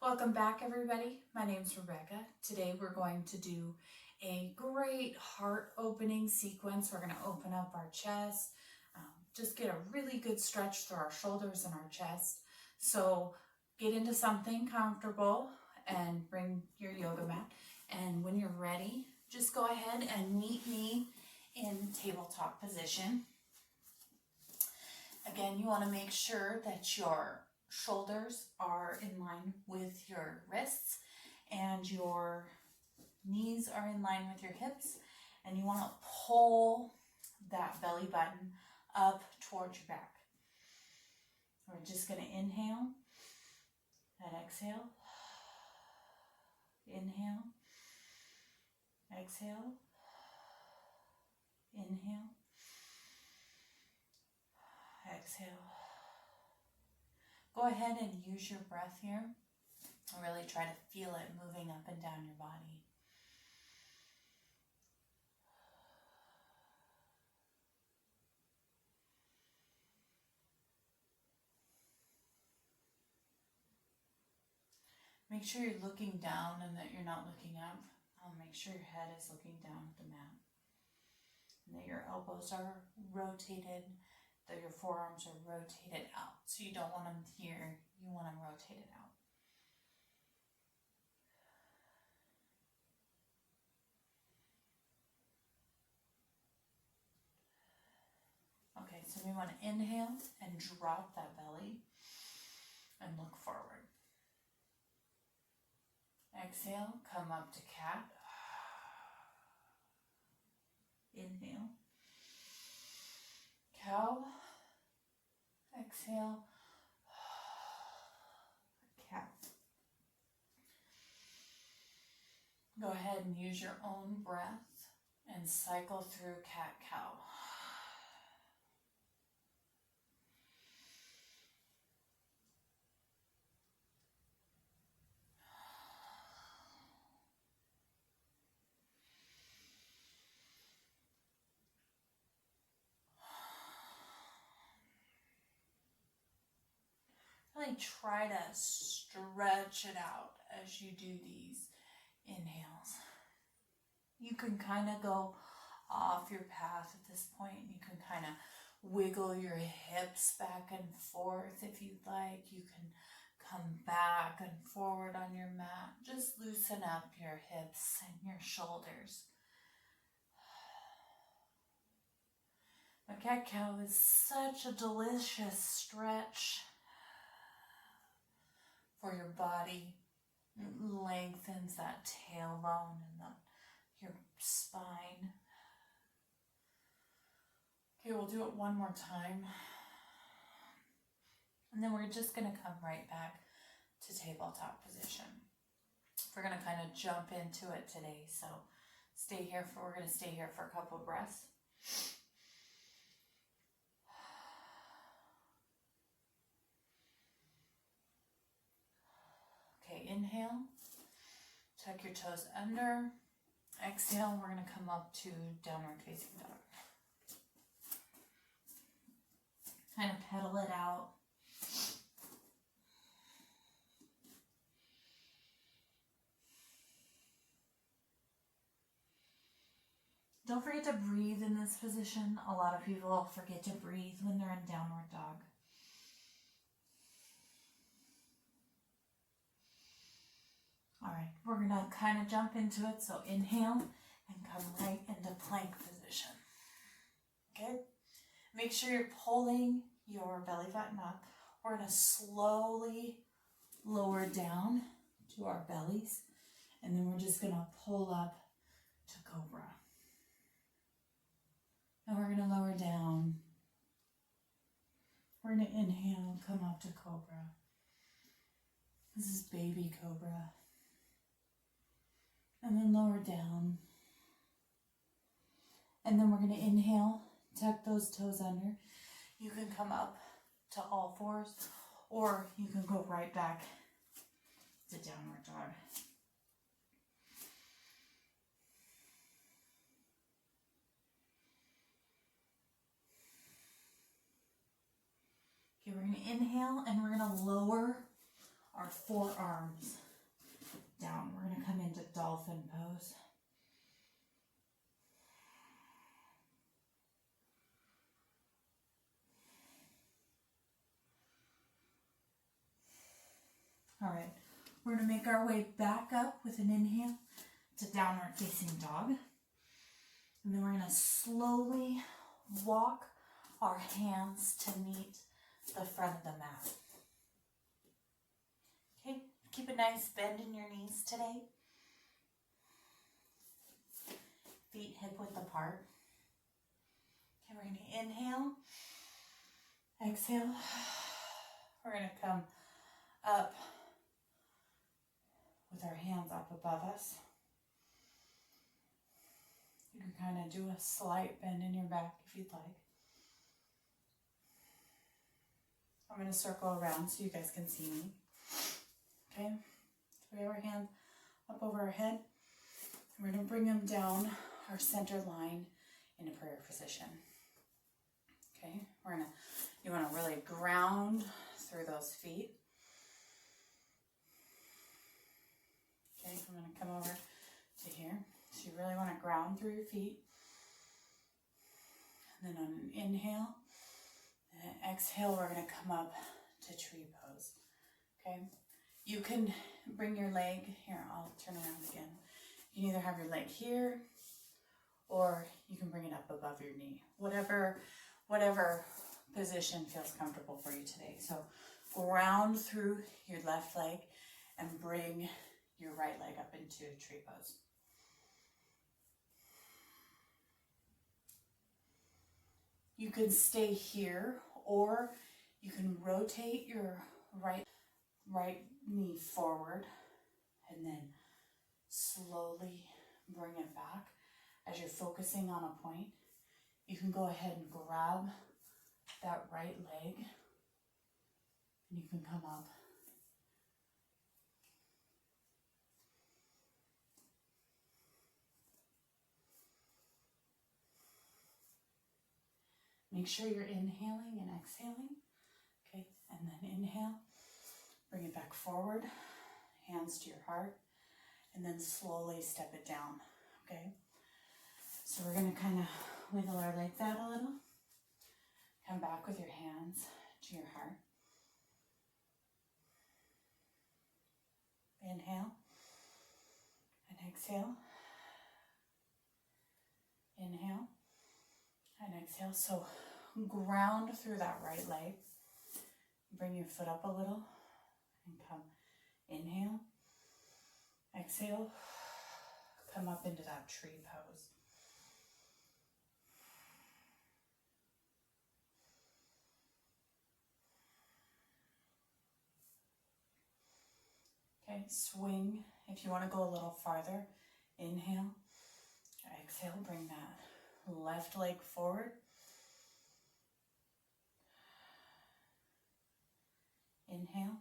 Welcome back, everybody. My name's Rebecca. Today we're going to do a great heart opening sequence. We're going to open up our chest, just get a really good stretch through our shoulders and our chest. So get into something comfortable and bring your yoga mat. And when you're ready, just go ahead and meet me in tabletop position. Again, you want to make sure that your shoulders are in line with your wrists and your knees are in line with your hips, and you want to pull that belly button up towards your back. We're just going to inhale and exhale, inhale, exhale, inhale, exhale. Go ahead and use your breath here and really try to feel it moving up and down your body. Make sure you're looking down and that you're not looking up. Make sure your head is looking down at the mat. And that your elbows are rotated, that your forearms are rotated out. So you don't want them here, you want them rotated out. Okay, so we want to inhale and drop that belly and look forward. Exhale, come up to cat. Inhale. Cow. Exhale. Cat. Go ahead and use your own breath and cycle through cat, cow. Really try to stretch it out as you do these inhales. You can kind of go off your path at this point. You can kind of wiggle your hips back and forth if you'd like. You can come back and forward on your mat. Just loosen up your hips and your shoulders. The cat-cow is such a delicious stretch for your body. It lengthens that tailbone and your spine. Okay, we'll do it one more time. And then we're just going to come right back to tabletop position. We're going to kind of jump into it today. So we're going to stay here for a couple of breaths. Okay, inhale, tuck your toes under. Exhale, we're going to come up to downward facing dog. Kind of pedal it out. Don't forget to breathe in this position. A lot of people forget to breathe when they're in downward dog. All right, we're going to kind of jump into it. So inhale and come right into plank position. Good. Make sure you're pulling your belly button up. We're going to slowly lower down to our bellies. And then we're just going to pull up to cobra. And we're going to lower down. We're going to inhale, come up to cobra. This is baby cobra. And then lower down. And then we're going to inhale, tuck those toes under. You can come up to all fours, or you can go right back to downward dog. Okay, we're going to inhale and we're going to lower our forearms down. We're going to come into dolphin pose. All right, we're going to make our way back up with an inhale to downward facing dog. And then we're going to slowly walk our hands to meet the front of the mat. Okay, keep a nice bend in your knees today. Feet hip width apart. Okay, we're going to inhale, exhale. We're going to come up with our hands up above us. You can kind of do a slight bend in your back if you'd like. I'm going to circle around so you guys can see me. Okay, so we have our hands up over our head. We're going to bring them down our center line in a prayer position. Okay, you want to really ground through those feet. Okay, I'm going to come over to here. So you really want to ground through your feet. And then on an inhale and an exhale, we're going to come up to tree pose. Okay, you can bring your leg here. I'll turn around again. You can either have your leg here, or you can bring it up above your knee. Whatever position feels comfortable for you today. So ground through your left leg and bring your right leg up into tree pose. You can stay here, or you can rotate your right knee forward and then slowly bring it back. As you're focusing on a point, you can go ahead and grab that right leg and you can come up. Make sure you're inhaling and exhaling. Okay, and then inhale, bring it back forward, hands to your heart, and then slowly step it down. Okay, so we're going to kind of wiggle our legs out a little. Come back with your hands to your heart. Inhale and exhale. Inhale and exhale. So ground through that right leg. Bring your foot up a little and come. Inhale. Exhale. Come up into that tree pose. Okay, swing if you want to go a little farther. Inhale. Exhale, bring that left leg forward. Inhale.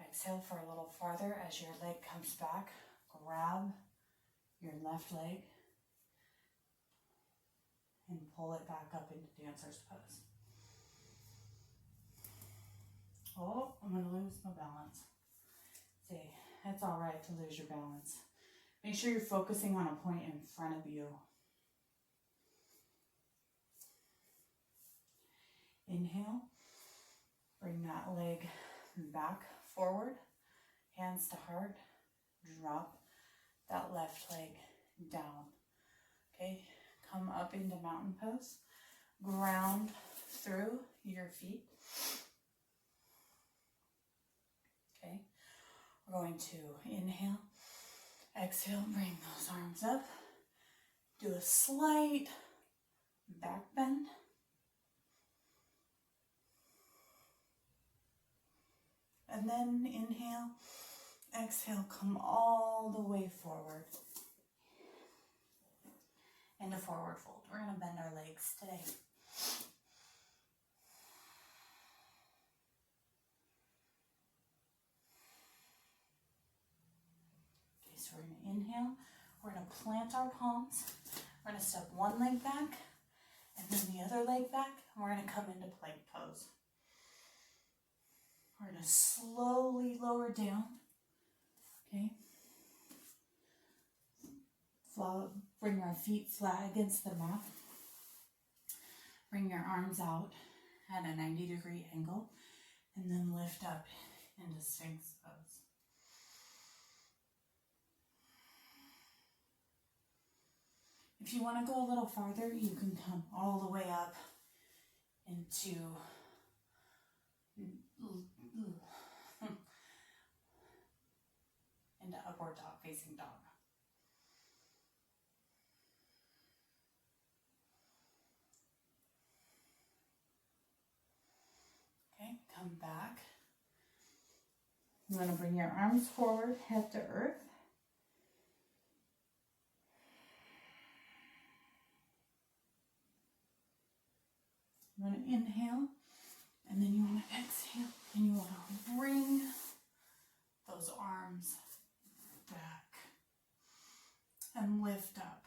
Exhale for a little farther. As your leg comes back, grab your left leg and pull it back up into dancer's pose. Oh, I'm going to lose my balance. See, it's all right to lose your balance. Make sure you're focusing on a point in front of you. Inhale. Bring that leg back forward. Hands to heart. Drop that left leg down. Okay, come up into mountain pose. Ground through your feet. Okay, we're going to inhale. Exhale, bring those arms up. Do a slight back bend. And then inhale, exhale, come all the way forward. Into forward fold. We're going to bend our legs today. Okay, so we're going to inhale. We're going to plant our palms. We're going to step one leg back and then the other leg back. And we're going to come into plank pose. We're going to slowly lower down. Okay. Bring our feet flat against the mat. Bring your arms out at a 90-degree angle, and then lift up into Sphinx pose. If you want to go a little farther, you can come all the way up into upward dog facing dog. Okay, come back. You want to bring your arms forward, head to earth. You want to inhale, and then you want to exhale, and you want to bring those arms back and lift up.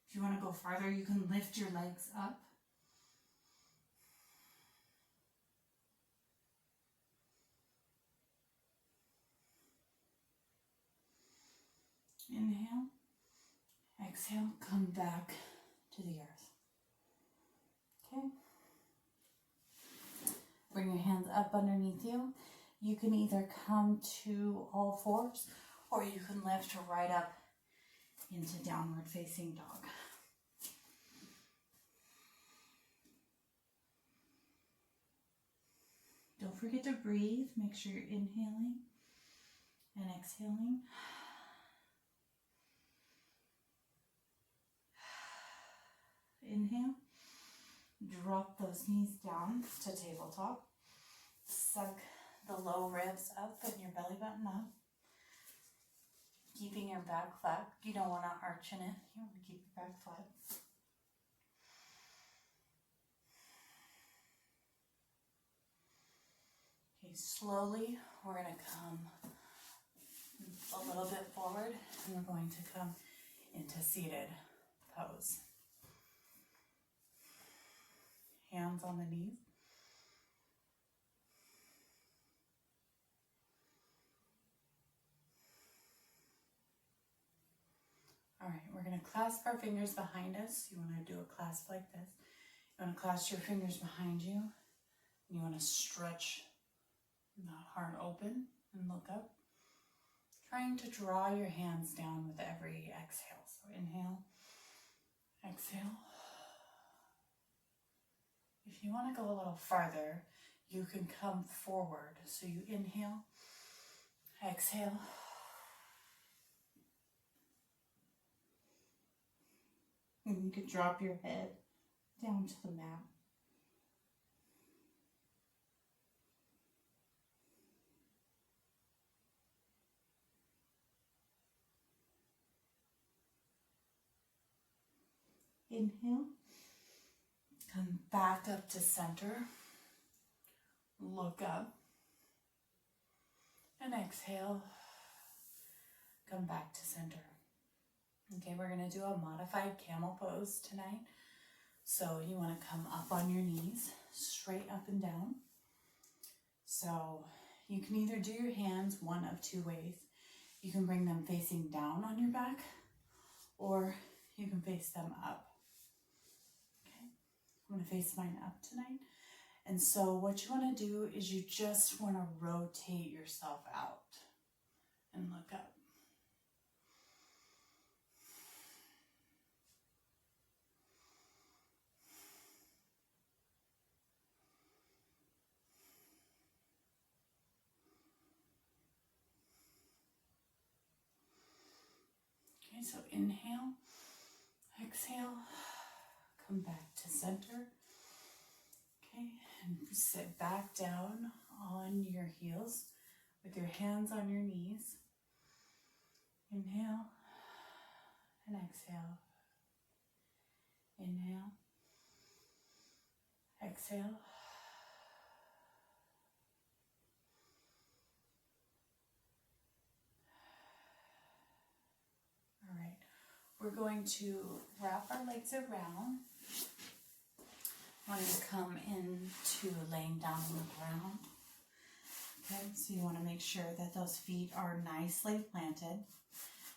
If you want to go farther, you can lift your legs up. Inhale, exhale, come back to the earth. Okay. Bring your hands up underneath you. You can either come to all fours, or you can lift right up into downward facing dog. Don't forget to breathe. Make sure you're inhaling and exhaling. Inhale. Drop those knees down to tabletop. Suck the low ribs up and your belly button up. Keeping your back flat. You don't want to arch in it. You want to keep your back flat. Okay, slowly we're going to come a little bit forward, and we're going to come into seated pose. Hands on the knees. All right, we're going to clasp our fingers behind us. You want to do a clasp like this. You want to clasp your fingers behind you. You want to stretch that heart open and look up. Trying to draw your hands down with every exhale. So inhale, exhale. If you want to go a little farther, you can come forward. So you inhale, exhale. And you can drop your head down to the mat. Inhale. Come back up to center. Look up. And exhale. Come back to center. Okay, we're going to do a modified camel pose tonight. So you want to come up on your knees, straight up and down. So you can either do your hands one of two ways. You can bring them facing down on your back, or you can face them up. Okay, I'm going to face mine up tonight. And so what you want to do is you just want to rotate yourself out and look up. Okay, so inhale, exhale, come back to center. Okay, and sit back down on your heels with your hands on your knees. Inhale and exhale. Inhale, exhale. All right, we're going to wrap our legs around. We're going to come into laying down on the ground. Okay, so you want to make sure that those feet are nicely planted.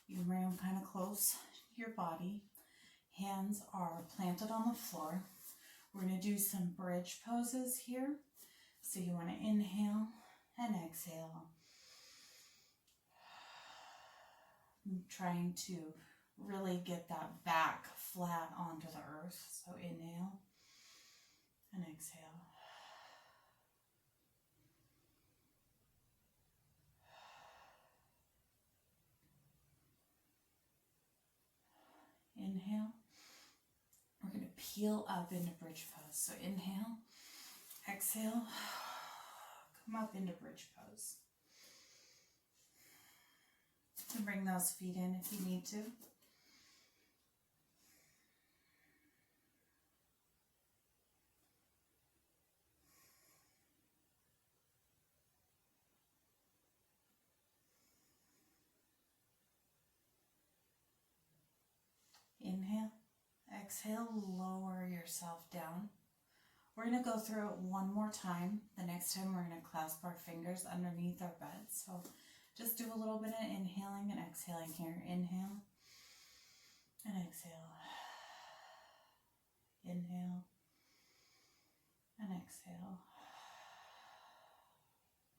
You bring them kind of close to your body. Hands are planted on the floor. We're going to do some bridge poses here. So you want to inhale and exhale. I'm trying to really get that back flat onto the earth. So inhale and exhale. Inhale. We're going to peel up into bridge pose. So inhale, exhale, come up into bridge pose. And bring those feet in if you need to. Inhale, exhale, lower yourself down. We're going to go through it one more time. The next time we're going to clasp our fingers underneath our bed. So just do a little bit of inhaling and exhaling here. Inhale and exhale. Inhale and exhale.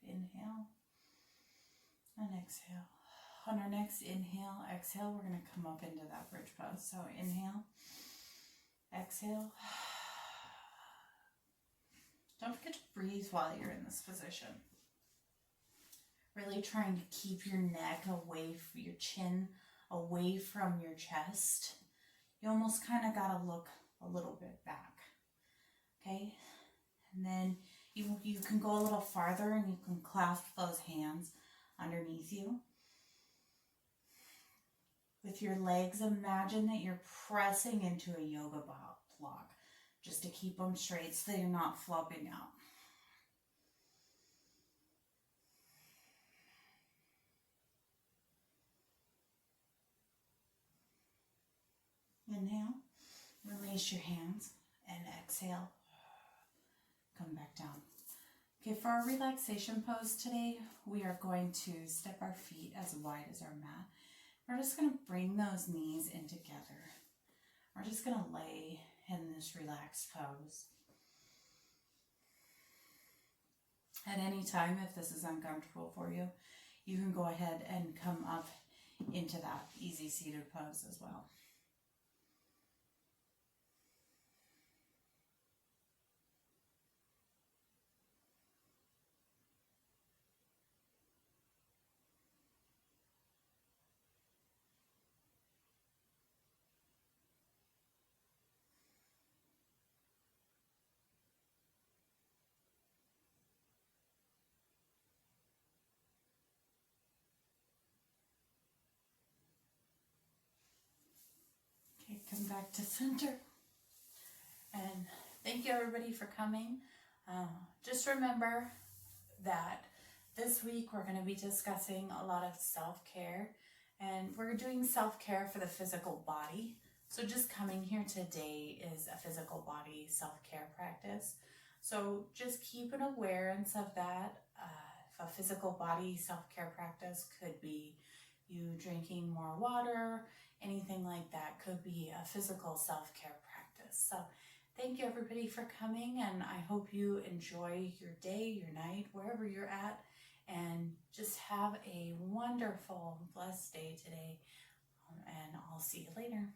Inhale and exhale. On our next inhale, exhale, we're going to come up into that bridge pose. So inhale, exhale. Don't forget to breathe while you're in this position. Really trying to keep your neck away from your chin, away from your chest. You almost kind of got to look a little bit back. Okay? And then you can go a little farther and you can clasp those hands underneath you. With your legs, imagine that you're pressing into a yoga block just to keep them straight so that you're not flopping out. Inhale, release your hands, and exhale, come back down. Okay, for our relaxation pose today, we are going to step our feet as wide as our mat. We're just going to bring those knees in together. We're just going to lay in this relaxed pose. At any time, if this is uncomfortable for you, you can go ahead and come up into that easy seated pose as well. Okay, come back to center. And thank you everybody for coming. Just remember that this week we're going to be discussing a lot of self-care, and we're doing self-care for the physical body. So just coming here today is a physical body self-care practice. So just keep an awareness of that. A physical body self-care practice could be you drinking more water, anything like that could be a physical self-care practice. So thank you everybody for coming, and I hope you enjoy your day, your night, wherever you're at, and just have a wonderful, blessed day today, and I'll see you later.